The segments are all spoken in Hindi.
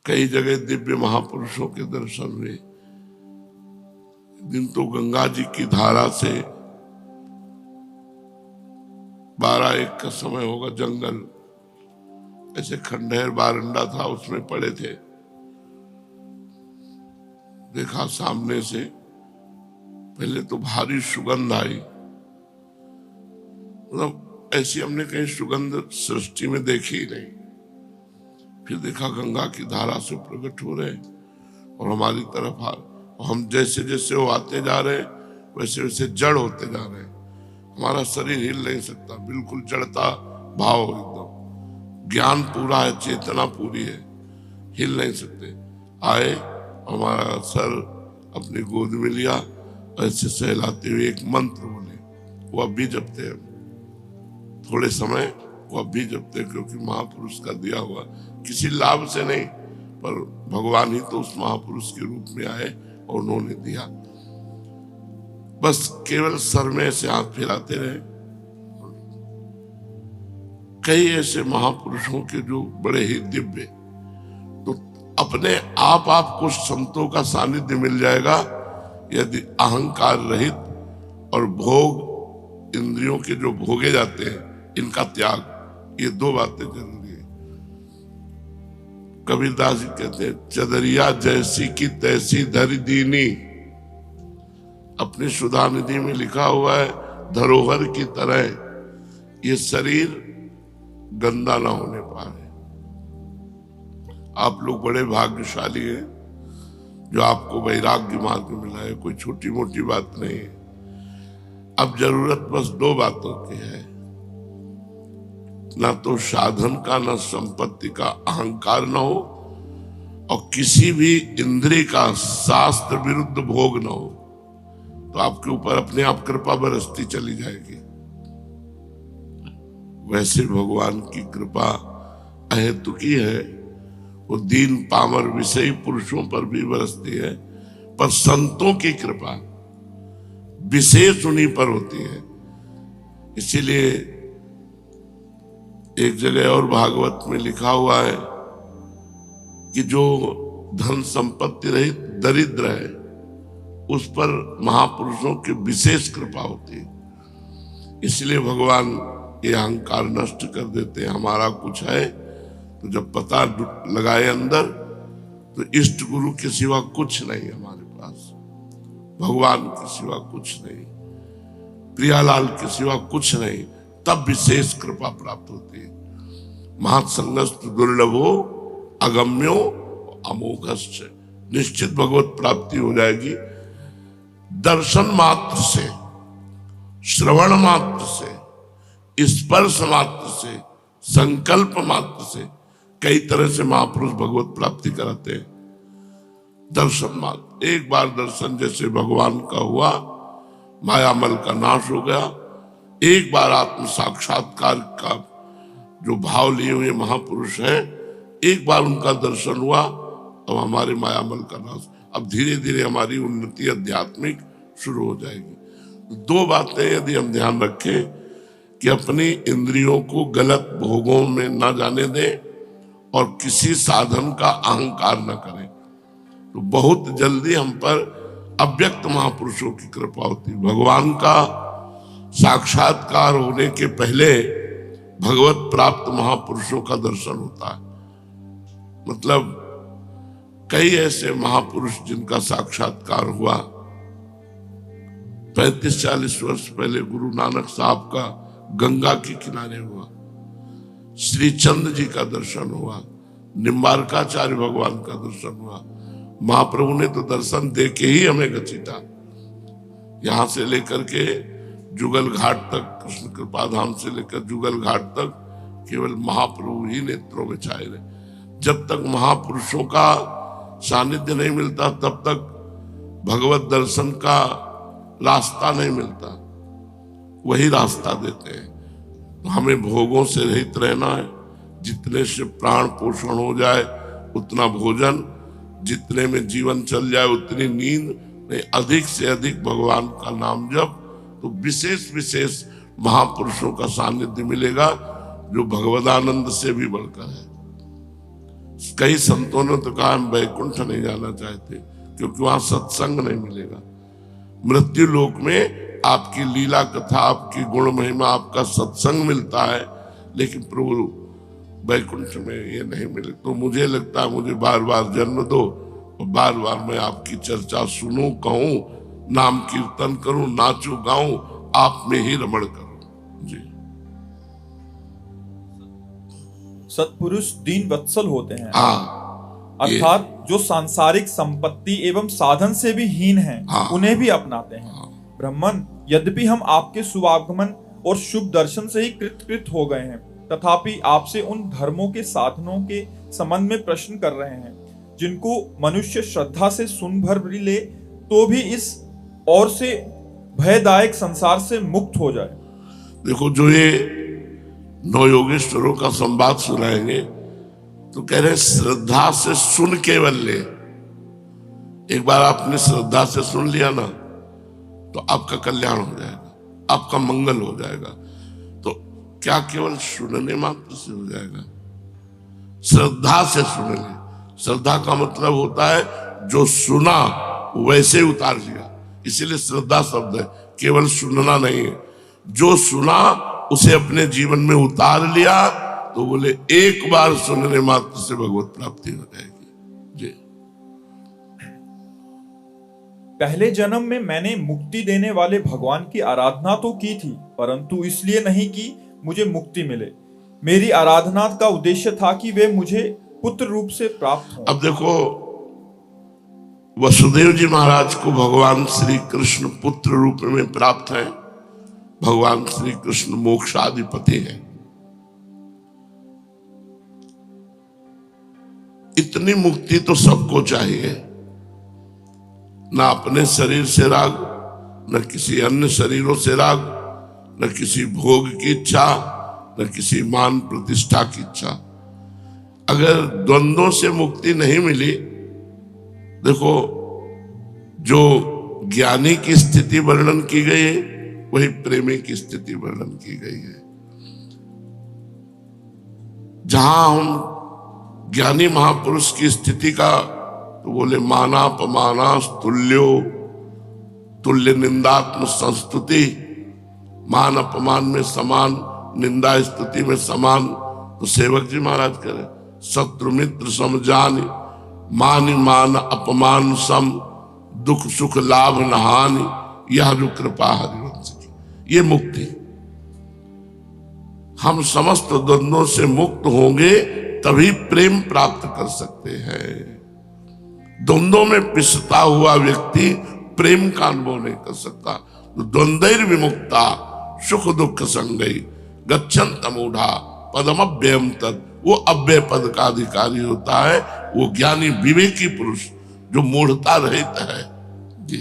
कई जगह दिव्य महापुरुषों के दर्शन हुए। दिन तो गंगा जी की धारा से 12-1 का समय होगा, जंगल ऐसे खंडहर बारंडा था, उसमें पड़े थे। देखा सामने से, पहले तो भारी सुगंध आई, मतलब ऐसी हमने कहीं सुगंध सृष्टि में देखी ही नहीं। फिर देखा गंगा की धारा से प्रकट हो रहे और हमारी तरफ आ, और हम जैसे जैसे वो आते जा रहे वैसे वैसे जड़ होते जा रहे। हमारा शरीर हिल नहीं सकता, बिल्कुल जड़ता भाव एकदम। ज्ञान पूरा है, चेतना पूरी है, हिल नहीं सकते। आए, हमारा सर अपनी गोद में लिया, ऐसे सहलाते हुए एक मंत्र बोले, वो अब भी जपते हैं। थोड़े समय वो अब भी जपते, क्योंकि महापुरुष का दिया हुआ, किसी लाभ से नहीं, पर भगवान ही तो उस महापुरुष के रूप में आए और उन्होंने दिया। बस केवल सर में से हाथ फिराते रहे। कई ऐसे महापुरुषों के जो बड़े ही दिव्य, तो अपने आप आपको संतों का सानिध्य मिल जाएगा यदि अहंकार रहित और भोग, इंद्रियों के जो भोगे जाते हैं इनका त्याग, ये 2 बातें जरूरी है। कबीरदास जी कहते हैं, चदरिया जैसी की तैसी धरि दीनी। अपनी सुधा निधि में लिखा हुआ है, धरोहर की तरह ये शरीर गंदा ना होने पाए। आप लोग बड़े भाग्यशाली हैं जो आपको वैराग्य मार्ग मिला है, कोई छोटी मोटी बात नहीं है। अब जरूरत बस 2 बातों की है, ना तो साधन का, ना संपत्ति का अहंकार न हो, और किसी भी इंद्रिय का शास्त्र विरुद्ध भोग न हो, तो आपके ऊपर अपने आप कृपा बरसती चली जाएगी। वैसे भगवान की कृपा अहेतुकी है, वो दीन पामर विषयी पुरुषों पर भी बरसती है, पर संतों की कृपा विशेष उन्हीं पर होती है। इसीलिए एक जगह और भागवत में लिखा हुआ है कि जो धन संपत्ति रहित दरिद्र है उस पर महापुरुषों की विशेष कृपा होती है। इसलिए भगवान ये अहंकार नष्ट कर देते हैं। हमारा कुछ है तो जब पता लगाए अंदर, तो इष्ट गुरु के सिवा कुछ नहीं हमारे पास, भगवान के सिवा कुछ नहीं, प्रियालाल के सिवा कुछ नहीं, तब विशेष कृपा प्राप्त होती है। महत्संगस्तु दुर्लभो अगम्यो अमोघश्च। निश्चित भगवत प्राप्ति हो जाएगी। दर्शन मात्र से, श्रवण मात्र से, स्पर्श मात्र से, संकल्प मात्र से कई तरह से महापुरुष भगवत प्राप्ति कराते हैं। दर्शन मात्र, एक बार दर्शन जैसे भगवान का हुआ, मायामल का नाश हो गया। एक बार आत्म साक्षात्कार का जो भाव लिए हुए महापुरुष हैं, एक बार उनका दर्शन हुआ, अब हमारे मायामल का नाश। अब धीरे धीरे हमारी उन्नति आध्यात्मिक शुरू हो जाएगी। 2 बातें यदि हम ध्यान रखें कि अपनी इंद्रियों को गलत भोगों में न जाने दें और किसी साधन का अहंकार न करें, तो बहुत जल्दी हम पर अव्यक्त महापुरुषों की कृपा होती है। भगवान का साक्षात्कार होने के पहले भगवत प्राप्त महापुरुषों का दर्शन होता है। मतलब कई ऐसे महापुरुष जिनका साक्षात्कार हुआ। 35-40 वर्ष पहले गुरु नानक साहब का गंगा के किनारे हुआ, श्री चंद जी का दर्शन हुआ, निम्बारकाचार्य भगवान का दर्शन हुआ। महाप्रभु ने तो दर्शन दे के ही हमें घसीटा, यहां से लेकर के जुगल घाट तक, कृष्ण कृपा धाम से लेकर जुगल घाट तक केवल महाप्रभु ही नेत्रों में छाए रहे। जब तक महापुरुषों का सानिध्य नहीं मिलता तब तक भगवत दर्शन का रास्ता नहीं मिलता। वही रास्ता देते हैं। तो हमें भोगों से रहित रहना है। जितने से प्राण पोषण हो जाए उतना भोजन, जितने में जीवन चल जाए उतनी नींद, नहीं अधिक से अधिक भगवान का नाम जप, तो विशेष विशेष महापुरुषों का सानिध्य मिलेगा जो भगवदानंद से भी बढ़कर है। कई संतों ने तो कहा हम वैकुंठ नहीं जाना चाहते क्योंकि वहां सत्संग नहीं मिलेगा। मृत्यु लोक में आपकी लीला कथा, आपकी गुण महिमा, आपका सत्संग मिलता है, लेकिन प्रभु वैकुंठ में ये नहीं मिले। तो मुझे लगता है मुझे बार बार जन्म दो और बार बार मैं आपकी चर्चा सुनूं, कहूं, नाम कीर्तन करूं, नाचूं, गाऊं, आप में ही रमण करूं। जी। सत्पुरुष दीन वत्सल होते हैं। हाँ, अर्थात जो सांसारिक संपत्ति एवं साधन से भी हीन हैं, हाँ, उन्हें भी अपनाते हैं। हाँ। ब्राह्मण, यद्यपि हम आपके शुभागमन और शुभ दर्शन से ही कृतकृत हो गए हैं, तथापि आपसे उन धर्मों के साधनों के संबंध में प्रश्न कर रहे हैं जिनको मनुष्य श्रद्धा से सुन भर भी ले तो भी इस और से भयदायक संसार से मुक्त हो जाए। देखो, जो ये नौ योगेश्वरों का संवाद सुनाएंगे तो कह रहे हैं श्रद्धा से सुन केवल ले। एक बार आपने श्रद्धा से सुन लिया ना तो आपका कल्याण हो जाएगा, आपका मंगल हो जाएगा। तो क्या केवल सुनने मात्र से हो जाएगा? श्रद्धा से सुन ले। श्रद्धा का मतलब होता है जो सुना वैसे उतार लिया, इसीलिए श्रद्धा शब्द है, केवल सुनना नहीं है। जो सुना उसे अपने जीवन में उतार लिया तो बोले एक बार सुनने मात्र से भगवत प्राप्ति हो जाएगी। जी। पहले जन्म में मैंने मुक्ति देने वाले भगवान की आराधना तो की थी, परंतु इसलिए नहीं कि मुझे मुक्ति मिले। मेरी आराधना का उद्देश्य था कि वे मुझे पुत्र रूप से प्राप्त हो। अब देखो, वसुदेव जी महाराज को भगवान श्री कृष्ण पुत्र रूप में प्राप्त है। भगवान श्री कृष्ण मोक्षाधिपति है। इतनी मुक्ति तो सबको चाहिए, ना अपने शरीर से राग, न किसी अन्य शरीरों से राग, न किसी भोग की इच्छा, न किसी मान प्रतिष्ठा की इच्छा। अगर द्वंद्वों से मुक्ति नहीं मिली, देखो जो ज्ञानी की स्थिति वर्णन की गई है वही प्रेमी की स्थिति वर्णन की गई है। जहां हम ज्ञानी महापुरुष की स्थिति का तो बोले माना पमाना तुल्यो, तुल्य निंदात्म संस्तुति, मान अपमान में समान, निंदा स्तुति में समान। तो सेवक जी महाराज कह रहे शत्रु मित्र समझान, मान मान अपमान सम, दुख सुख लाभ नहानि, यह जो कृपा हरिवंश की। ये मुक्ति, हम समस्त द्वंद्वों से मुक्त होंगे तभी प्रेम प्राप्त कर सकते हैं। द्वंद्वों में पिसता हुआ व्यक्ति प्रेम का अनुभव नहीं कर सकता। तो द्वंद्वैर विमुक्ता सुख दुख संगई गच्छन्त मूढ़ा पदमव्ययम तत्। वो अव्यय पद का अधिकारी होता है, वो ज्ञानी विवेकी पुरुष जो मूढ़ता रहित है। जी।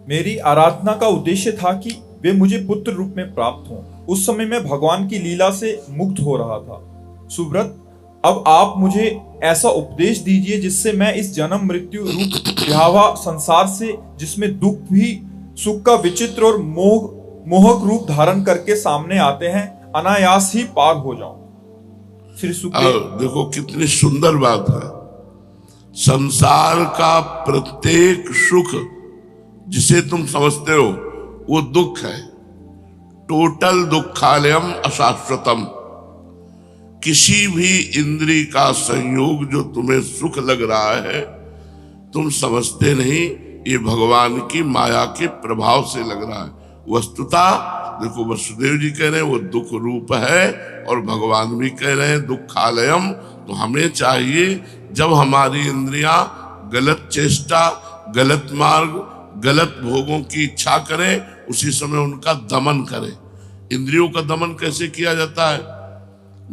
मेरी आराधना का उद्देश्य था कि वे मुझे पुत्र रूप में प्राप्त हों। उस समय मैं भगवान की लीला से मुक्त हो रहा था। सुब्रत, अब आप मुझे ऐसा उपदेश दीजिए जिससे मैं इस जन्म मृत्यु रूप भयावह संसार से, जिसमें दुख भी सुख का विचित्र और मोहक रूप धारण करके सामने आते हैं, अनायास ही पार हो जाऊं। श्री सुखदेव, देखो कितनी सुंदर बात है। संसार का प्रत्येक सुख जिसे तुम समझते हो वो दुख है। टोटल दुखालयम अशाश्वतम। किसी भी इंद्री का संयोग जो तुम्हें सुख लग रहा है, तुम समझते नहीं, ये भगवान की माया के प्रभाव से लग रहा है। वस्तुतः देखो, वसुदेव जी कह रहे हैं वो दुख रूप है और भगवान भी कह रहे हैं दुखालयम। तो हमें चाहिए जब हमारी इंद्रियां गलत चेष्टा, गलत मार्ग, गलत भोगों की इच्छा करें, उसी समय उनका दमन करें। इंद्रियों का दमन कैसे किया जाता है?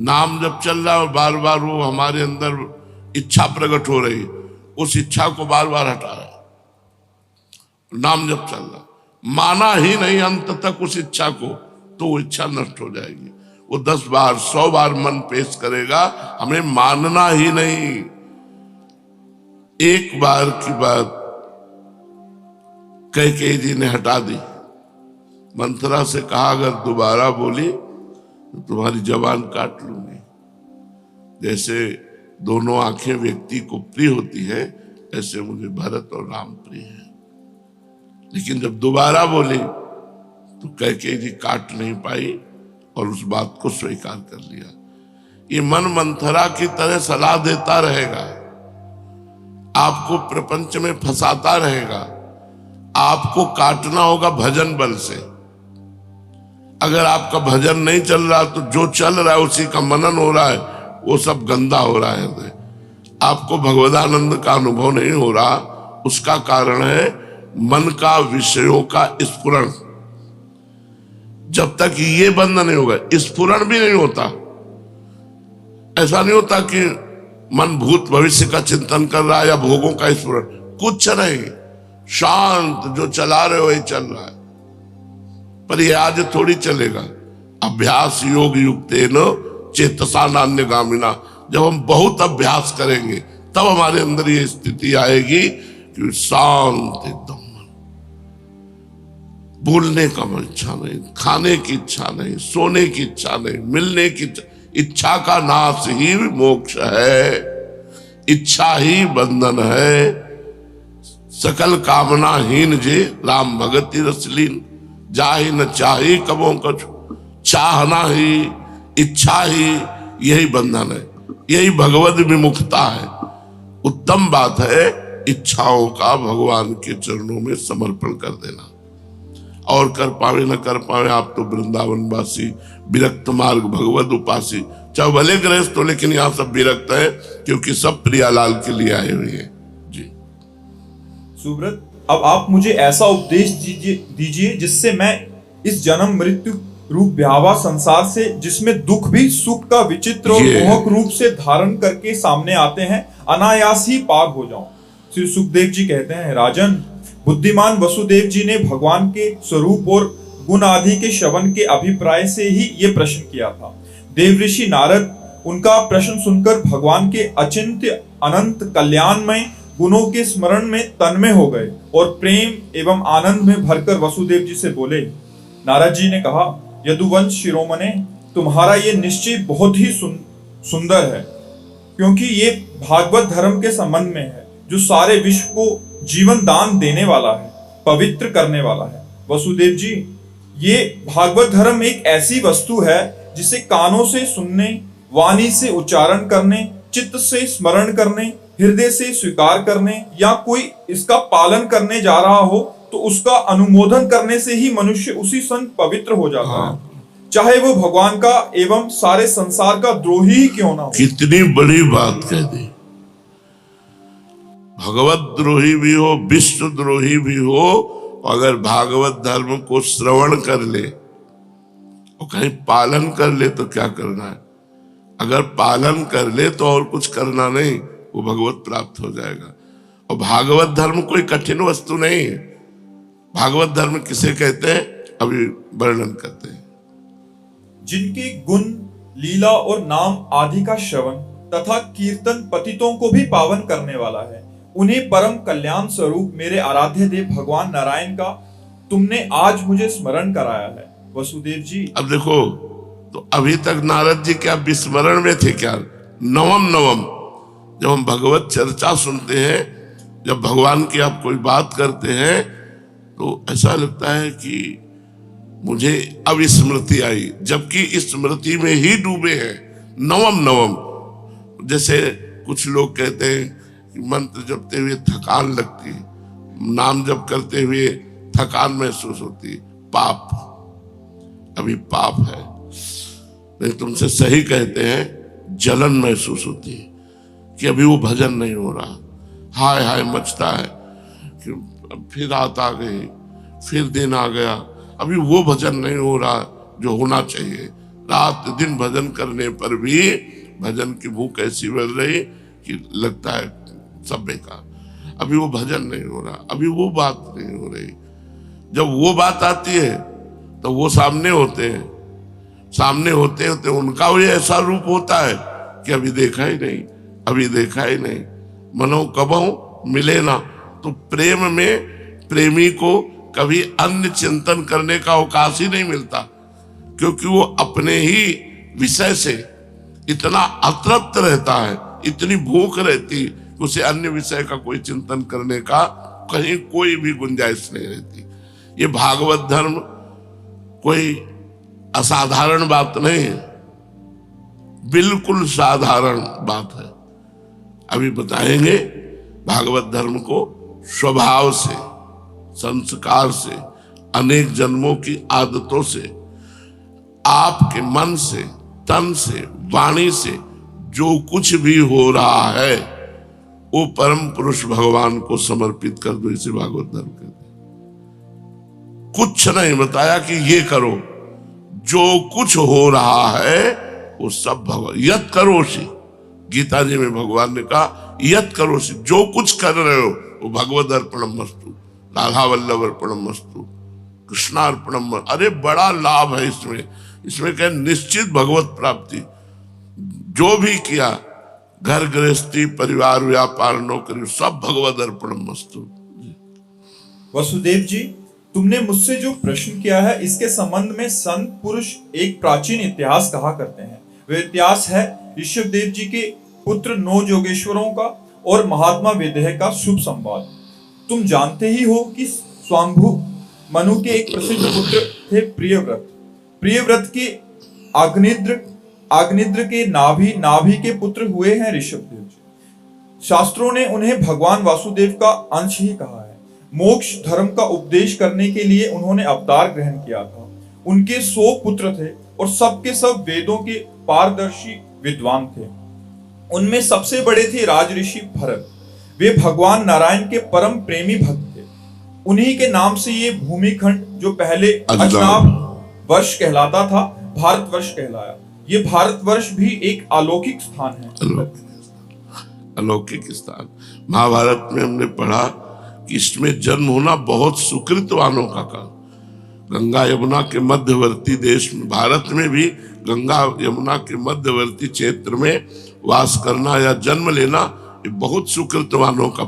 नाम जब चल रहा है और बार बार वो हमारे अंदर इच्छा प्रकट हो रही, उस इच्छा को बार बार हटा रहा है। नाम जब चल रहा, माना ही नहीं अंत तक उस इच्छा को, तो वो इच्छा नष्ट हो जाएगी। वो 10 बार 100 बार मन पेश करेगा, हमें मानना ही नहीं। एक बार की बात कैकेयी जी ने हटा दी। मंथरा से कहा अगर दोबारा बोली तो तुम्हारी जबान काट लूंगी। जैसे दोनों आंखें व्यक्ति को प्रिय होती है, ऐसे मुझे भरत और राम प्रिय है। लेकिन जब दोबारा बोली तो कैकेयी जी काट नहीं पाई और उस बात को स्वीकार कर लिया। ये मन मंथरा की तरह सलाह देता रहेगा, आपको प्रपंच में फंसाता रहेगा। आपको काटना होगा भजन बल से। अगर आपका भजन नहीं चल रहा तो जो चल रहा है उसी का मनन हो रहा है, वो सब गंदा हो रहा है। आपको भगवदानंद का अनुभव नहीं हो रहा, उसका कारण है मन का विषयों का स्फुरण। जब तक ये बंद नहीं होगा, स्फुरण भी नहीं होता। ऐसा नहीं होता कि मन भूत भविष्य का चिंतन कर रहा है या भोगों का स्फुरण, कुछ नहीं, शांत जो चला रहे हो वही चल रहा है। पर ये आज थोड़ी चलेगा। अभ्यास योग युक्तेन चेतसा नान्यगामिना, जब हम बहुत अभ्यास करेंगे तब हमारे अंदर ये स्थिति आएगी कि शांत एकदम, बोलने का इच्छा नहीं, खाने की इच्छा नहीं, सोने की इच्छा नहीं, मिलने की इच्छा का नाश ही मोक्ष है, इच्छा ही बंधन है। सकल कामना हीन जे राम भगति रसलीन, जाहि न चाही कबों कछु, चाहना ही इच्छा ही यही बंधन है, यही भगवत विमुखता है। उत्तम बात है इच्छाओं का भगवान के चरणों में समर्पण कर देना। और कर पावे न कर पावे, आप तो वृंदावन वासी, विरक्त मार्ग भगवत उपासी। चाहे भले गृहस्थ हो, लेकिन यहाँ सब विरक्त है क्योंकि सब प्रियालाल के लिए आए हुए हैं। जी सुब्रत, अब आप मुझे ऐसा उपदेश दीजिए जिससे मैं इस जन्म मृत्यु रूप भयावह संसार से, जिसमें दुख भी सुख का विचित्र और मोहक रूप से धारण करके सामने आते हैं, अनायास ही पार हो जाऊं। श्री सुखदेव जी कहते हैं, राजन, बुद्धिमान वसुदेव जी ने भगवान के स्वरूप और गुण आदि के श्रवण के अभिप्राय से ही ये प्रश्न किया था। देवऋषि नारद उनका प्रश्न सुनकर भगवान के अचिंत्य अनंत कल्याणमय गुणों के स्मरण में तन्मय हो गए और प्रेम एवं आनंद में भरकर वसुदेव जी से बोले। नारद जी ने कहा, यदुवंश शिरोमणे, तुम्हारा ये निश्चय बहुत ही सुंदर है, क्योंकि ये भागवत धर्म के संबंध में है, जो सारे विश्व को जीवन दान देने वाला है, पवित्र करने वाला है। वसुदेव जी, ये भागवत धर्म एक ऐसी वस्तु है जिसे कानों से सुनने, वाणी से उच्चारण करने, चित्त से स्मरण करने, हृदय से स्वीकार करने या कोई इसका पालन करने जा रहा हो तो उसका अनुमोदन करने से ही मनुष्य उसी क्षण पवित्र हो जाता है, चाहे वो भगवान का एवं सारे संसार का द्रोही ही क्यों ना हो। कितनी बड़ी बात कह दी। भगवत द्रोही भी हो, विश्व द्रोही भी हो, अगर भागवत धर्म को श्रवण कर ले और कहीं पालन कर ले तो क्या करना है। अगर पालन कर ले तो और कुछ करना नहीं, वो भगवत प्राप्त हो जाएगा। और भागवत धर्म कोई कठिन वस्तु नहीं है। भागवत धर्म किसे कहते हैं, अभी वर्णन करते हैं। जिनके गुण, लीला और नाम आदि का श्रवण तथा कीर्तन पतितों को भी पावन करने वाला है, उन्हें परम कल्याण स्वरूप मेरे आराध्य देव भगवान नारायण का तुमने आज मुझे स्मरण कराया है। वसुदेव जी, अब देखो, तो अभी तक नारद जी क्या विस्मरण में थे क्या? नवम जब हम भगवत चर्चा सुनते हैं, जब भगवान की आप कोई बात करते हैं तो ऐसा लगता है कि मुझे अब स्मृति आई, जबकि इस स्मृति में ही डूबे हैं। नवम जैसे कुछ लोग कहते हैं कि मंत्र जपते हुए थकान लगती है, नाम जप करते हुए थकान महसूस होती है, पाप, अभी पाप है। नहीं, तुमसे सही कहते हैं, जलन महसूस होती है कि अभी वो भजन नहीं हो रहा, हाय हाय मचता है कि फिर रात आ गई, फिर दिन आ गया, अभी वो भजन नहीं हो रहा जो होना चाहिए। रात दिन भजन करने पर भी भजन की भूख ऐसी बढ़ रही कि लगता है सब बेकार, अभी वो भजन नहीं हो रहा, अभी वो बात नहीं हो रही। जब वो बात आती है तो वो सामने होते हैं, सामने होते होते उनका भी ऐसा रूप होता है कि अभी देखा ही नहीं, अभी देखा ही नहीं, मनो कबहू मिले ना। तो प्रेम में प्रेमी को कभी अन्य चिंतन करने का अवकाश ही नहीं मिलता, क्योंकि वो अपने ही विषय से इतना अतृप्त रहता है, इतनी भूख रहती कि उसे अन्य विषय का कोई चिंतन करने का कहीं कोई भी गुंजाइश नहीं रहती। ये भागवत धर्म कोई असाधारण बात नहीं है, बिल्कुल साधारण बात है। अभी बताएंगे भागवत धर्म को स्वभाव से, संस्कार से, अनेक जन्मों की आदतों से, आपके मन से, तन से, वाणी से जो कुछ भी हो रहा है वो परम पुरुष भगवान को समर्पित कर दो। इसे भागवत धर्म कहते हैं। कुछ नहीं बताया कि ये करो, जो कुछ हो रहा है वो सब भगवान। यत करोषि, गीता जी में भगवान ने कहा यत करोषि, जो कुछ कर रहे हो वो भगवद अर्पणमस्तु, राधा वल्लभ अर्पणमस्तु, कृष्णार्पणम। अरे बड़ा लाभ है इसमें। इसमें क्या निश्चित भगवत प्राप्ति। जो भी किया, घर गृहस्थी, परिवार, व्यापार, नौकरी, सब भगवद अर्पणमस्तु। वसुदेव जी, तुमने मुझसे जो प्रश्न किया है इसके संबंध में संत पुरुष एक प्राचीन इतिहास कहा करते हैं। वह इतिहास है ऋषभदेव जी के पुत्र 9 योगेश्वरों का और महात्मा विदेह का शुभ संवाद। तुम जानते ही हो कि स्वांभु मनु के एक प्रसिद्ध पुत्र थे प्रियव्रत। प्रियव्रत के आग्निद्र के नाभि के पुत्र हुए हैं ऋषभदेव जी। शास्त्रों ने उन्हें भगवान वासुदेव का अंश ही कहा है। मोक्ष धर्म का उपदेश करने के लिए उन्होंने अवतार ग्रहण किया था। उनके 100 पुत्र थे और सबके सब वेदों के पारदर्शी विद्वान थे। उनमें सबसे बड़े थे राजऋषि भरत। वे भगवान नारायण के परम प्रेमी भक्त थे। उन्हीं के नाम से ये भूमिखंड, जो पहले अजनाब वर्ष कहलाता था, भारतवर्ष कहलाया। ये भारतवर्ष भी एक अलौकिक स्थान है। अलौकिक स्थान। महाभारत में हमने पढ़ा कि इसमें जन्म होना बहुत सुकृतवानों का काम। गंगा यमुना के मध्यवर्ती देश में, भारत में भी गंगा यमुना के मध्यवर्ती क्षेत्र में वास करना या जन्म लेना ये बहुत सुकृतवानों का।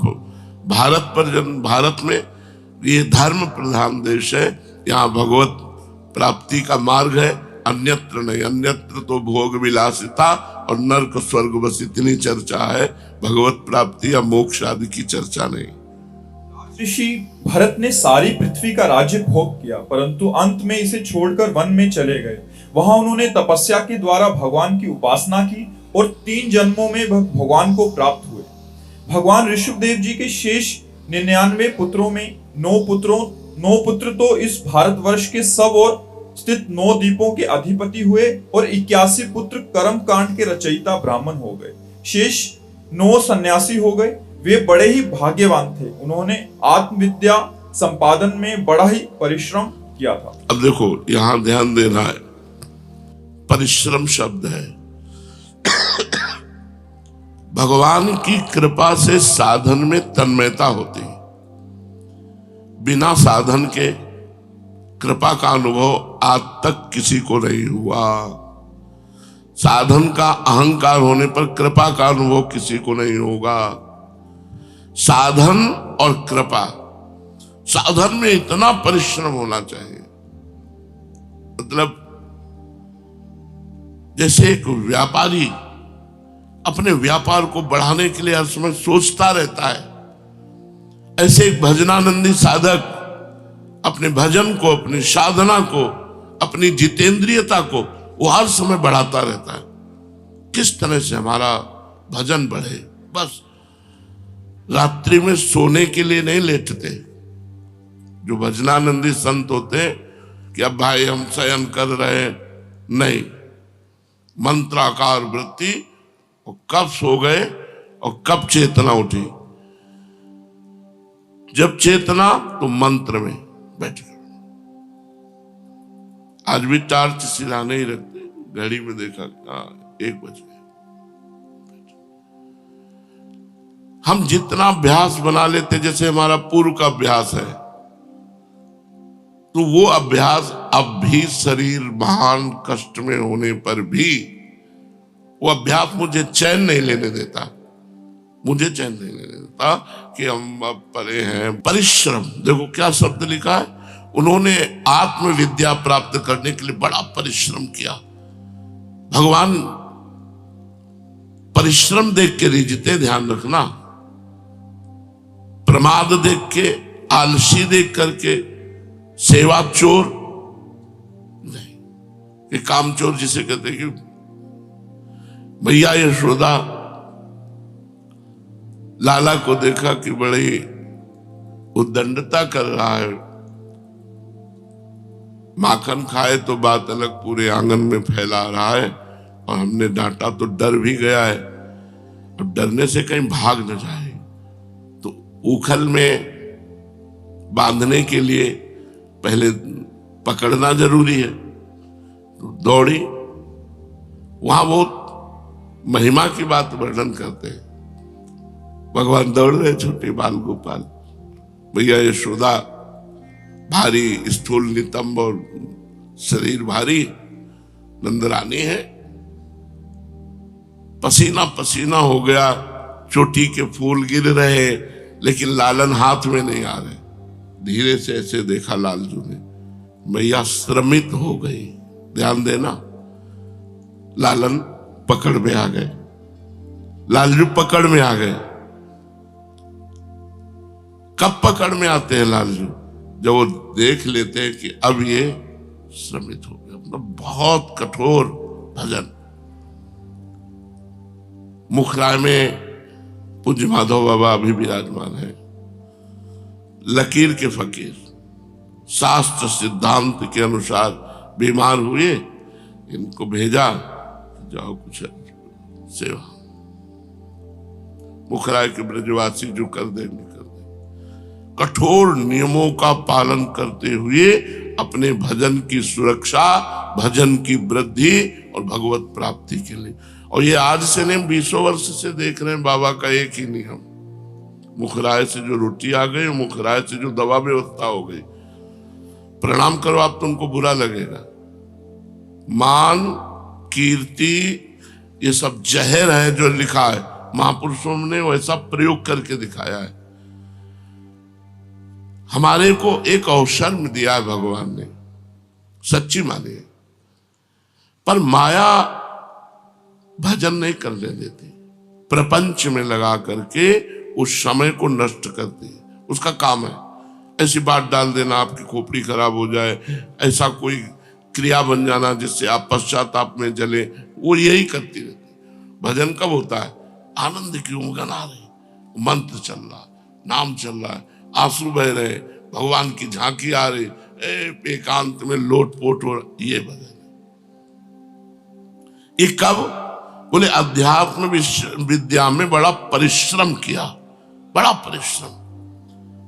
भारत पर जन्म, भारत में ये धर्म प्रधान देश है। यहाँ भगवत प्राप्ति का मार्ग है, अन्यत्र नहीं। अन्यत्र तो भोग विलासिता और नरक स्वर्ग, बस इतनी चर्चा है। भगवत प्राप्ति या मोक्ष आदि की चर्चा नहीं। ऋषि भरत ने सारी पृथ्वी का राज्य भोग किया, परंतु अंत में इसे छोड़कर वन में चले गए। वहां उन्होंने तपस्या के द्वारा भगवान की उपासना की और 3 जन्मों में भगवान को प्राप्त हुए। भगवान ऋषभदेव जी के शेष 99 पुत्रों में 9 पुत्र तो इस भारतवर्ष के सब और स्थित 9 द्वीपों के अधिपति हुए और 81 पुत्र कर्म कांड के रचयिता ब्राह्मण हो गए। शेष 9 सन्यासी हो गए। वे बड़े ही भाग्यवान थे। उन्होंने आत्मविद्या संपादन में बड़ा ही परिश्रम किया था। अब देखो, यहां ध्यान देना है, परिश्रम शब्द है। भगवान की कृपा से साधन में तन्मयता होती है। बिना साधन के कृपा का अनुभव आज तक किसी को नहीं हुआ। साधन का अहंकार होने पर कृपा का अनुभव किसी को नहीं होगा। साधन और कृपा, साधन में इतना परिश्रम होना चाहिए। मतलब जैसे एक व्यापारी अपने व्यापार को बढ़ाने के लिए हर समय सोचता रहता है, ऐसे एक भजनानंदी साधक अपने भजन को, अपनी साधना को, अपनी जितेंद्रियता को वो हर समय बढ़ाता रहता है। किस तरह से हमारा भजन बढ़े। बस रात्रि में सोने के लिए नहीं लेटते। जो भजनानंदी संत होते कि अब भाई हम शयन कर रहे, नहीं, मंत्राकार वृत्ति, और कब सो गए और कब चेतना उठी। जब चेतना तो मंत्र में बैठ गए। आज भी टार्च सिरा नहीं रखते, घड़ी में देखा 1 बज गए। हम जितना अभ्यास बना लेते, जैसे हमारा पूर्व का अभ्यास है, तो वो अभ्यास अब भी शरीर महान कष्ट में होने पर भी वो अभ्यास मुझे चैन नहीं लेने देता। मुझे चैन नहीं लेने देता कि हम अब परे हैं। परिश्रम, देखो क्या शब्द लिखा है। उन्होंने आत्मविद्या प्राप्त करने के लिए बड़ा परिश्रम किया। भगवान परिश्रम देख के रिझते, ध्यान रखना। प्रमाद देख के, आलसी देख करके, सेवा चोर नहीं। ये काम चोर जिसे कहते कि भैया यशोदा लाला को देखा कि बड़ी उद्दंडता कर रहा है, माखन खाए तो बात अलग, पूरे आंगन में फैला रहा है, और हमने डांटा तो डर भी गया है, और डरने से कहीं भाग न जाए, तो उखल में बांधने के लिए पहले पकड़ना जरूरी है। तो दौड़ी, वहां बहुत महिमा की बात वर्णन करते हैं। भगवान दौड़ रहे, छोटे बाल गोपाल, भैया यशोदा भारी स्थूल नितंब और शरीर भारी, नंदरानी है, पसीना पसीना हो गया, चोटी के फूल गिर रहे, लेकिन लालन हाथ में नहीं आ रहे। धीरे से ऐसे देखा लालजू ने, मैया श्रमित हो गई। ध्यान देना, लालन पकड़ में आ गए, लालजू पकड़ में आ गए। कब पकड़ में आते हैं लालजू? जब वो देख लेते हैं कि अब ये श्रमित हो गए। मतलब बहुत कठोर भजन। मुखराय में पूज्य माधव बाबा अभी विराजमान है, लकीर के फकीर, शास्त्र सिद्धांत के अनुसार बीमार हुए, इनको भेजा, जाओ कुछ सेवा। मुखराय के ब्रजवासी जो कर देंगे कर दे। कठोर नियमों का पालन करते हुए अपने भजन की सुरक्षा, भजन की वृद्धि और भगवत प्राप्ति के लिए। और ये आज से नहीं, 20 वर्ष से देख रहे हैं बाबा का एक ही नियम। मुखराय से जो रोटी आ गई, मुखराय से जो दवा व्यवस्था हो गई, प्रणाम करो आप, तुमको बुरा लगेगा। मान, कीर्ति, ये सब जहर है जो लिखा है, महापुरुषों ने वैसा प्रयोग करके दिखाया है। हमारे को एक अवसर में दिया है भगवान ने, सच्ची मानिए, पर माया भजन नहीं करने देती, प्रपंच में लगा करके उस समय को नष्ट करती है। उसका काम है ऐसी बात डाल देना आपकी खोपड़ी खराब हो जाए, ऐसा कोई क्रिया बन जाना जिससे आप पश्चाताप में जले, वो यही करती रहती। भजन कब होता है? आनंद की उमगन आ रही, मंत्र चल रहा, नाम चल रहा है, आंसू बह रहे, भगवान की झांकी आ रही, एकांत में लोटपोट हो रहा, ये भजन है। ये कब? बोले अध्यात्म विद्या में बड़ा परिश्रम किया, बड़ा परिश्रम।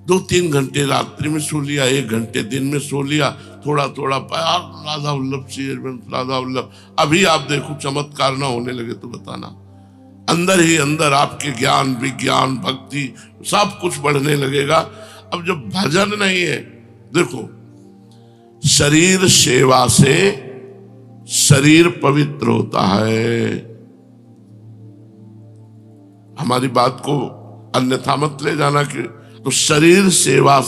2-3 घंटे रात्रि में सो लिया, 1 घंटे दिन में सो लिया, थोड़ा थोड़ा प्यार, राधा वल्लभ श्री राधा वल्लभ। अभी आप देखो चमत्कार ना होने लगे तो बताना, अंदर ही अंदर आपके ज्ञान, विज्ञान, भक्ति सब कुछ बढ़ने लगेगा। अब जब भजन नहीं है, देखो शरीर सेवा से शरीर पवित्र होता है। हमारी बात को अन्यथा मत ले जाना कि तो शरीर सेवा,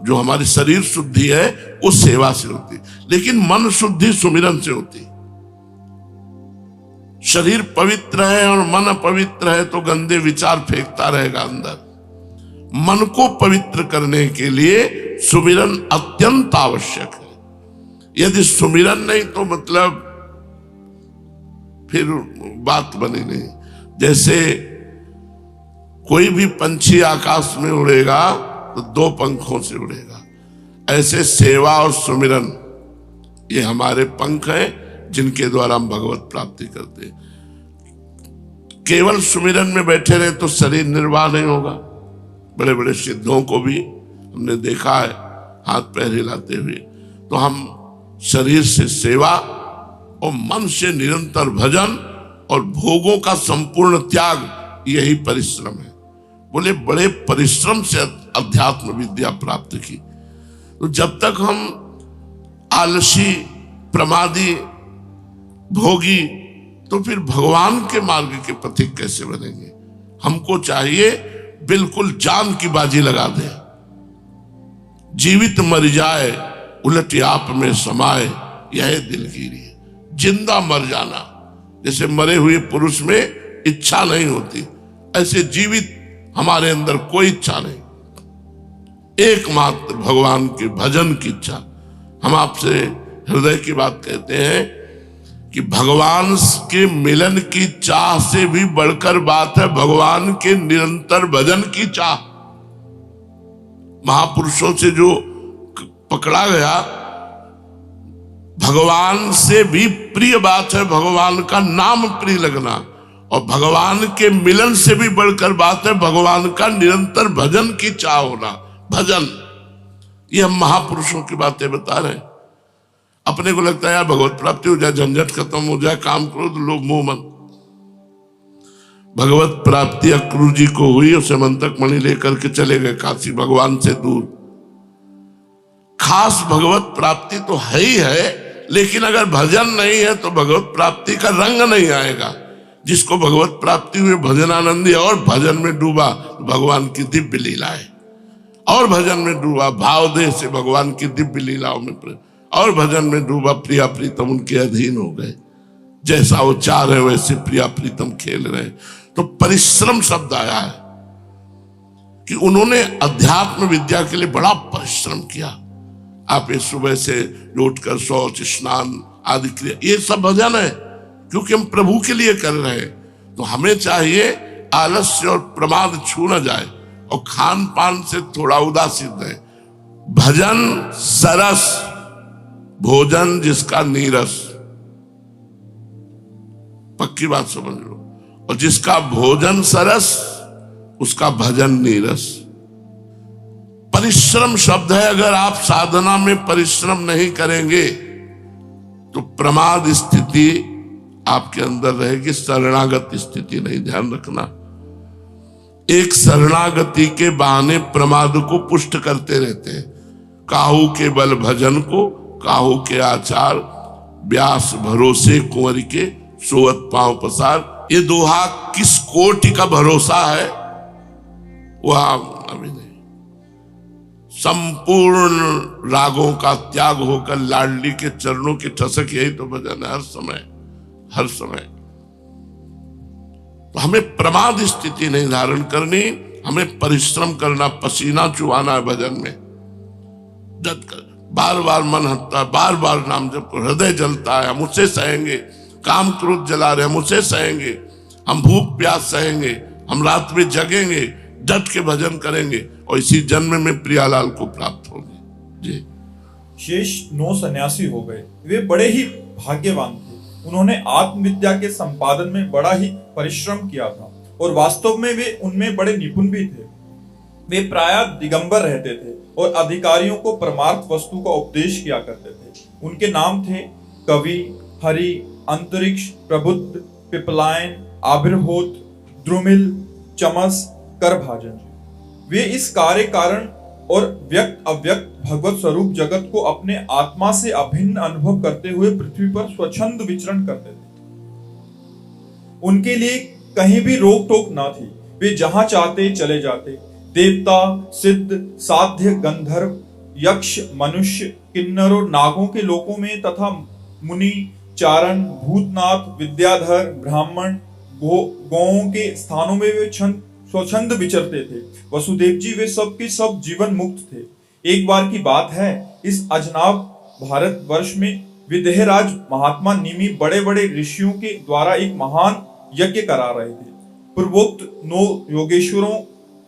जो हमारी शरीर शुद्धि है वो सेवा से होती, लेकिन मन शुद्धि सुमिरन से होती। शरीर पवित्र है और मन अपवित्र है तो गंदे विचार फेंकता रहेगा अंदर। मन को पवित्र करने के लिए सुमिरन अत्यंत आवश्यक है। यदि सुमिरन नहीं तो मतलब फिर बात बनी नहीं। जैसे कोई भी पंछी आकाश में उड़ेगा तो 2 पंखों से उड़ेगा, ऐसे सेवा और सुमिरन ये हमारे पंख हैं जिनके द्वारा हम भगवत प्राप्ति करते हैं। केवल सुमिरन में बैठे रहे तो शरीर निर्वाह नहीं होगा। बड़े बड़े सिद्धों को भी हमने देखा है हाथ पैर हिलाते हुए। तो हम शरीर से सेवा और मन से निरंतर भजन और भोगों का संपूर्ण त्याग, यही परिश्रम है। बोले बड़े परिश्रम से अध्यात्म विद्या प्राप्त की। तो जब तक हम आलसी, प्रमादी, भोगी, तो फिर भगवान के मार्ग के पथिक कैसे बनेंगे? हमको चाहिए बिल्कुल जान की बाजी लगा दे, जीवित मर जाए उलट आप में समाए, यह दिलगीरी है। जिंदा मर जाना, जैसे मरे हुए पुरुष में इच्छा नहीं होती, ऐसे जीवित हमारे अंदर कोई इच्छा नहीं, एकमात्र भगवान के भजन की इच्छा। हम आपसे हृदय की बात कहते हैं कि भगवान के मिलन की चाह से भी बढ़कर बात है भगवान के निरंतर भजन की चाह। महापुरुषों से जो पकड़ा गया, भगवान से भी प्रिय बात है भगवान का नाम प्रिय लगना, और भगवान के मिलन से भी बढ़कर बात है भगवान का निरंतर भजन की चाह होना। भजन, ये हम महापुरुषों की बातें बता रहे हैं। अपने को लगता है यार भगवत प्राप्ति हो जाए, झंझट खत्म हो जाए, काम करो तो लोग मुंह मन। भगवत प्राप्ति अक्रूर जी को हुई, उसे मंतक मणि लेकर के चले गए काशी, भगवान से दूर। खास भगवत प्राप्ति तो है ही है, लेकिन अगर भजन नहीं है तो भगवत प्राप्ति का रंग नहीं आएगा। जिसको भगवत प्राप्ति हुई भजन आनंदी और भजन में डूबा भगवान की दिव्य लीला है, और भजन में डूबा भाव देह से भगवान की दिव्य लीलाओं में, और भजन में डूबा प्रिया प्रीतम उनके अधीन हो गए। जैसा वो चाह रहे वैसे प्रिया प्रीतम खेल रहे। तो परिश्रम शब्द आया है कि उन्होंने अध्यात्म विद्या के लिए बड़ा परिश्रम किया। आप ये सुबह से उठकर शौच स्नान आदि क्रिया, ये सब भजन है, क्योंकि हम प्रभु के लिए कर रहे हैं। तो हमें चाहिए आलस्य और प्रमाद छू न जाए, और खान पान से थोड़ा उदासीन रहे। भजन सरस, भोजन जिसका नीरस, पक्की बात समझ लो। और जिसका भोजन सरस उसका भजन नीरस। परिश्रम शब्द है, अगर आप साधना में परिश्रम नहीं करेंगे तो प्रमाद स्थिति आपके अंदर रहेगी, शरणागत स्थिति नहीं। ध्यान रखना, एक शरणागति के बहाने प्रमाद को पुष्ट करते रहते हैं। काहू के बल भजन को, काहू के आचार, व्यास भरोसे कुंवर के, सोवत पांव पसार। ये दोहा किस कोटि का भरोसा है वह अभी नहीं। संपूर्ण रागों का त्याग होकर लाडली के चरणों की ठसक, यही तो भजन है। हर समय हर समय तो हमें प्रमाद स्थिति नहीं धारण करनी, हमें परिश्रम करना, पसीना चुहाना है भजन में। डट कर बार बार मन हटता है, बार बार नाम जप कर हृदय जलता है, हम उसे सहेंगे। काम क्रोध जला रहे हम उसे सहेंगे, हम भूख प्यास सहेंगे, हम रात में जगेंगे, डट के भजन करेंगे, और इसी जन्म में प्रियालाल को प्राप्त होंगे। जी। शेष 9 सन्यासी हो गए। वे बड़े ही भाग्यवान थे। उन्होंने आत्मविद्या के संपादन में बड़ा ही परिश्रम किया था, और वास्तव में वे उनमें बड़े निपुण भी थे। वे प्रायः दिगंबर रहते थे और अधिकारियों को परमार्थ वस्तु का उपदेश किया करते थे। उनके नाम थे कवि, हरि, अंतरिक्ष, प्रबुद्ध, पिपलायन, आबिर्होत, द्रुमिल, चमस, करभाजन। वे इस कार्य कारण और व्यक्त अव्यक्त भगवत स्वरूप जगत को अपने आत्मा से अभिन्न अनुभव करते हुए पृथ्वी पर स्वच्छंद विचरण करते थे। उनके लिए कहीं भी रोक टोक ना थी, वे जहां चाहते चले जाते। देवता, सिद्ध, साध्य, गंधर्व, यक्ष, मनुष्य, किन्नरों, नागों के लोकों में तथा मुनि, चारण, भूतनाथ, विद्याधर, ब्राह्मण, गौओं के स्थानों में वे स्वच्छंद विचरते थे। वसुदेव जी वे सब के सब जीवन मुक्त थे। एक बार की बात है, इस अजनाब भारत वर्ष में विदेहराज महात्मा निमि बड़े बड़े ऋषियों के द्वारा एक महान यज्ञ करा रहे थे। पूर्वोक्त 9 योगेश्वरों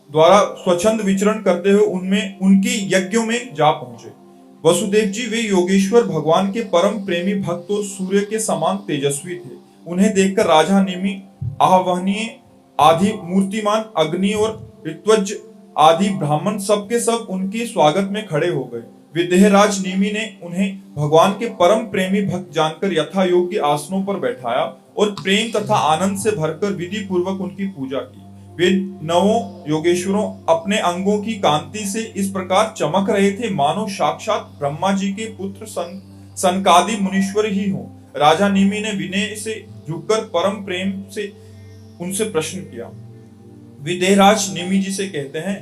द्वारा स्वच्छंद विचरण करते हुए उनमें उनके यज्ञों में जा पहुंचे। वसुदेव जी वे योगेश्वर भगवान के परम प्रेमी भक्त और सूर्य के समान तेजस्वी थे। उन्हें देखकर राजा निमि, आहवनीय आदि मूर्तिमान अग्नि और ऋत्वज आदि ब्राह्मण सबके सब उनके स्वागत में खड़े हो गए। विदेहराज निमि ने उन्हें भगवान के परम प्रेमी भक्त जानकर यथा योग्य आसनों पर बैठाया और प्रेम तथा आनंद से भरकर विधि पूर्वक उनकी पूजा की। वे 9 योगेश्वरों अपने अंगों की कांति से इस प्रकार चमक रहे थे मानो साक्षात ब्रह्मा जी के पुत्र सनकादि मुनीश्वर ही हो। राजा निमि ने विनय से झुककर परम प्रेम से उनसे प्रश्न किया। विदेहराज निमि जी से कहते हैं,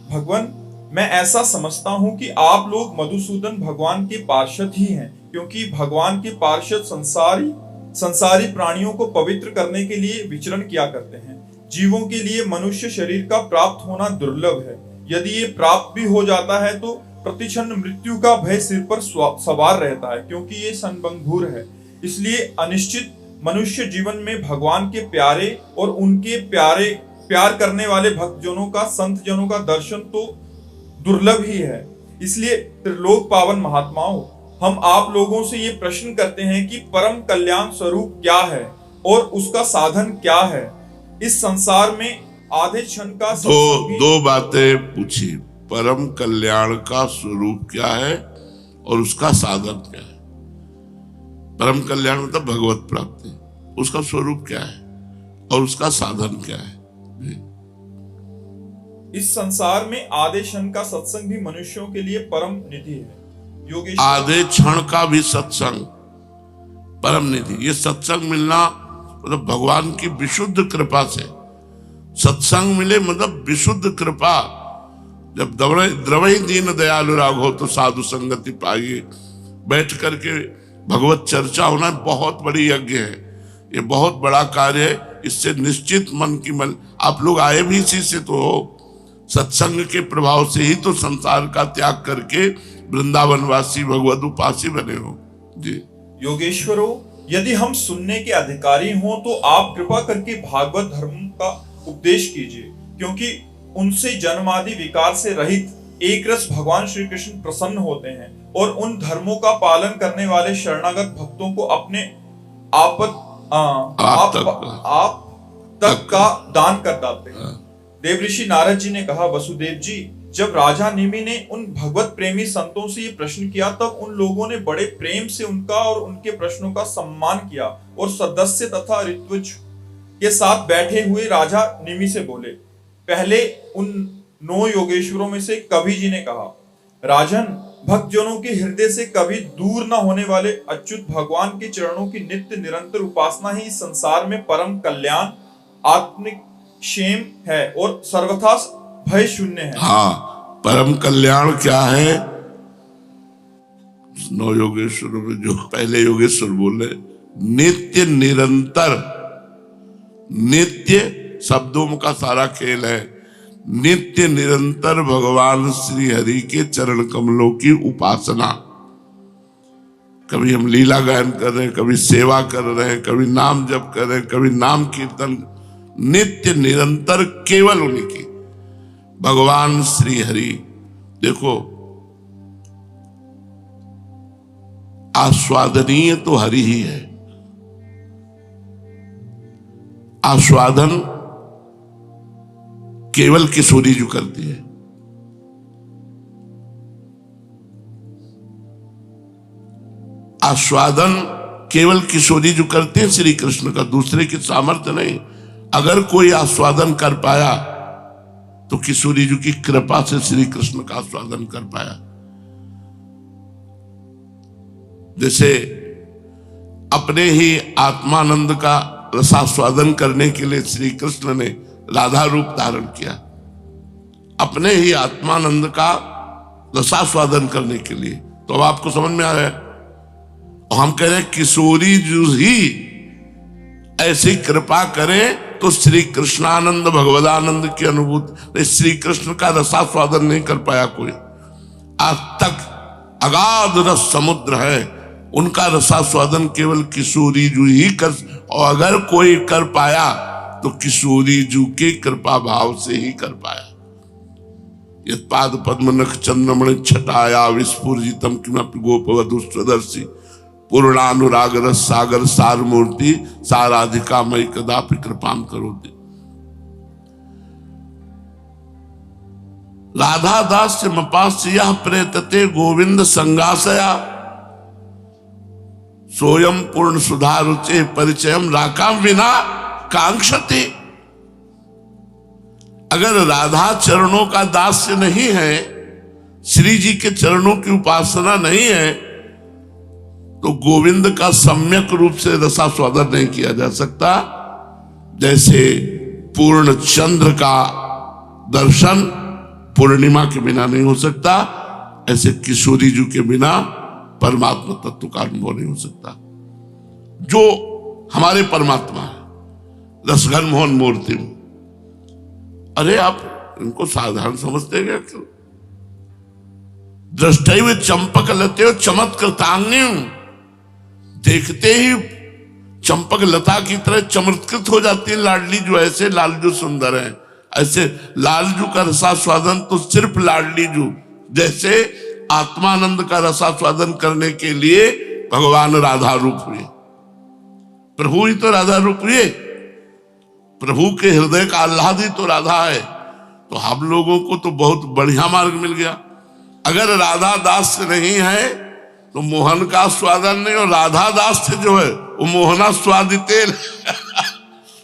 भगवान, मैं ऐसा समझता हूं कि आप लोग मधुसूदन भगवान के पार्षद ही हैं, क्योंकि भगवान के पार्षद संसारी प्राणियों को पवित्र करने के लिए विचरण किया करते हैं। जीवों के लिए मनुष्य शरीर का प्राप्त होना दुर्लभ है। यदि ये प्राप्त भी हो जाता है तो प्रतिक्षण मृत्यु का भय सिर पर सवार रहता है, क्योंकि ये संभंगुर है। इसलिए अनिश्चित मनुष्य जीवन में भगवान के प्यारे और उनके प्यार करने वाले भक्तजनों का, संत जनों का दर्शन तो दुर्लभ ही है। इसलिए त्रिलोक पावन महात्माओं, हम आप लोगों से ये प्रश्न करते हैं कि परम कल्याण स्वरूप क्या है और उसका साधन क्या है। इस संसार में आधे क्षण का दो बातें पूछी, परम कल्याण का स्वरूप क्या है और उसका साधन क्या है। परम कल्याण मतलब भगवत प्राप्ति, उसका स्वरूप क्या है और उसका साधन क्या है। इस संसार में आधे क्षण का सत्संग भी मनुष्यों के लिए परम निधि है। योगेश, आधे क्षण का भी सत्संग परम निधि। ये सत्संग मिलना मतलब भगवान की विशुद्ध कृपा से सत्संग मिले, मतलब विशुद्ध कृपा। जब द्रवई दीन दयालु राघव तो साधु संगति पाइए, बैठ करके भगवत चर्चा होना बहुत बड़ी यज्ञ है, ये बहुत बड़ा कार्य है। इससे निश्चित मन की मन, आप लोग आए भी इसी से तो हो, सत्संग के प्रभाव से ही तो संसार का त्याग करके वृंदावनवासी भगवत उपासी बने हो। जी योगेश्वरों, यदि हम सुनने के अधिकारी हों तो आप कृपा करके भागवत धर्म का उपदेश कीजिए, क्योंकि उनसे जन्मादि विकार से रहित एक रस भगवान श्री कृष्ण प्रसन्न होते हैं और उन धर्मों का पालन करने वाले शरणागत भक्तों को अपने आप तक का दान कर देते हैं। देवऋषि नारद जी ने कहा, वसुदेव जी, जब राजा निमि ने उन भगवत प्रेमी संतों से ये प्रश्न किया तब उन लोगों ने बड़े प्रेम से उनका और उनके प्रश्नों का सम्मान किया और सदस्य तथा ऋत्विज के साथ बैठे हुए राजा निमि से बोले। पहले उन 9 योगेश्वरों में से कवि जी ने कहा, राजन, भक्तजनों के हृदय से कभी दूर न होने वाले अच्युत भगवान के चरणों की नित्य निरंतर उपासना ही संसार में परम कल्याण, आत्मिक क्षेम है और सर्वथा भय शून्य है। हाँ, परम कल्याण क्या है? 9 योगेश्वरों में जो पहले योगेश्वर बोले, नित्य निरंतर, नित्य शब्दों का सारा खेल है, नित्य निरंतर भगवान श्री हरि के चरण कमलों की उपासना। कभी हम लीला गायन कर रहे हैं, कभी सेवा कर रहे हैं, कभी नाम जप कर रहे हैं, कभी नाम कीर्तन, नित्य निरंतर केवल उन्हीं की, भगवान श्री हरि। देखो, आस्वादनीय तो हरि ही है। आस्वादन केवल किशोरी जो करती है। आस्वादन केवल किशोरी जो करते हैं श्री कृष्ण का, दूसरे की सामर्थ्य नहीं। अगर कोई आस्वादन कर पाया तो किशोरी जी की कृपा से श्री कृष्ण का आस्वादन कर पाया। जैसे अपने ही आत्मानंद का रसास्वादन करने के लिए श्री कृष्ण ने राधा रूप धारण किया, अपने ही आत्मानंद का रसास्वादन करने के लिए। तो अब आपको समझ में आ रहा है। और हम कह रहे हैं किशोरी जी ही ऐसी कृपा करें तो श्री कृष्णानंद भगवदानंद की अनुभूति, श्री कृष्ण का रसास्वादन नहीं कर पाया कोई। आज तक अगाध रस समुद्र है, उनका रसास्वादन केवल किशोरी जू ही कर, और अगर कोई कर पाया तो किशोरी जू के कृपा भाव से ही कर पाया। यत् पाद पद्म नख चंद्रमणि छटाया विस्फुरितम किमपि गोपवधू स्वदर्शी पूर्णानुराग रस सागर सार मूर्ति साराधिका मई कदापि कृपाम करोति। राधा दास से मपास्य प्रेतते गोविंद संगासया सोयम पूर्ण सुधारुचे परिचयम राकाम विना कांक्षते। अगर राधा चरणों का दास्य नहीं है, श्री जी के चरणों की उपासना नहीं है, तो गोविंद का सम्यक रूप से रसास्वादन नहीं किया जा सकता। जैसे पूर्ण चंद्र का दर्शन पूर्णिमा के बिना नहीं हो सकता, ऐसे किशोरी जी के बिना परमात्मा तत्व का अनुभव नहीं हो सकता। जो हमारे परमात्मा है, रसघन मोहन मूर्ति। अरे आप इनको साधारण समझते क्या? क्यों? दृष्टैव चंपक लते चमक कृतांगी, देखते ही चंपक लता की तरह चमत्कृत हो जाती है लाडली जो। ऐसे लालजू सुंदर है, ऐसे लालजू का रसास्वादन तो सिर्फ लाडली जू, जैसे आत्मानंद का रसास्वादन करने के लिए भगवान राधा रूप हुए। प्रभु ही तो राधा रूप हुए, प्रभु के हृदय का आह्लादी तो राधा है। तो हम लोगों को तो बहुत बढ़िया मार्ग मिल गया। अगर राधा दास नहीं है तो मोहन का स्वादन नहीं, और राधा दास से जो है वो मोहना स्वादिते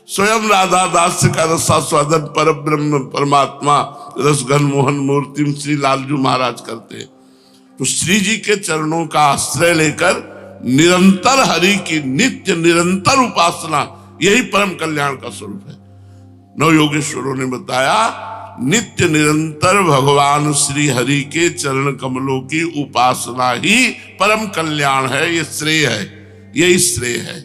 स्वयं राधा दास का रसास्वादन पर ब्रह्म परमात्मा रसघन मोहन मूर्ति श्री लालजू महाराज करते हैं। तो श्री जी के चरणों का आश्रय लेकर निरंतर हरि की नित्य निरंतर उपासना, यही परम कल्याण का स्वरूप है। नव योगेश्वरों ने बताया नित्य निरंतर भगवान श्री हरि के चरण कमलों की उपासना ही परम कल्याण है, ये श्रेय है, यही श्रेय है।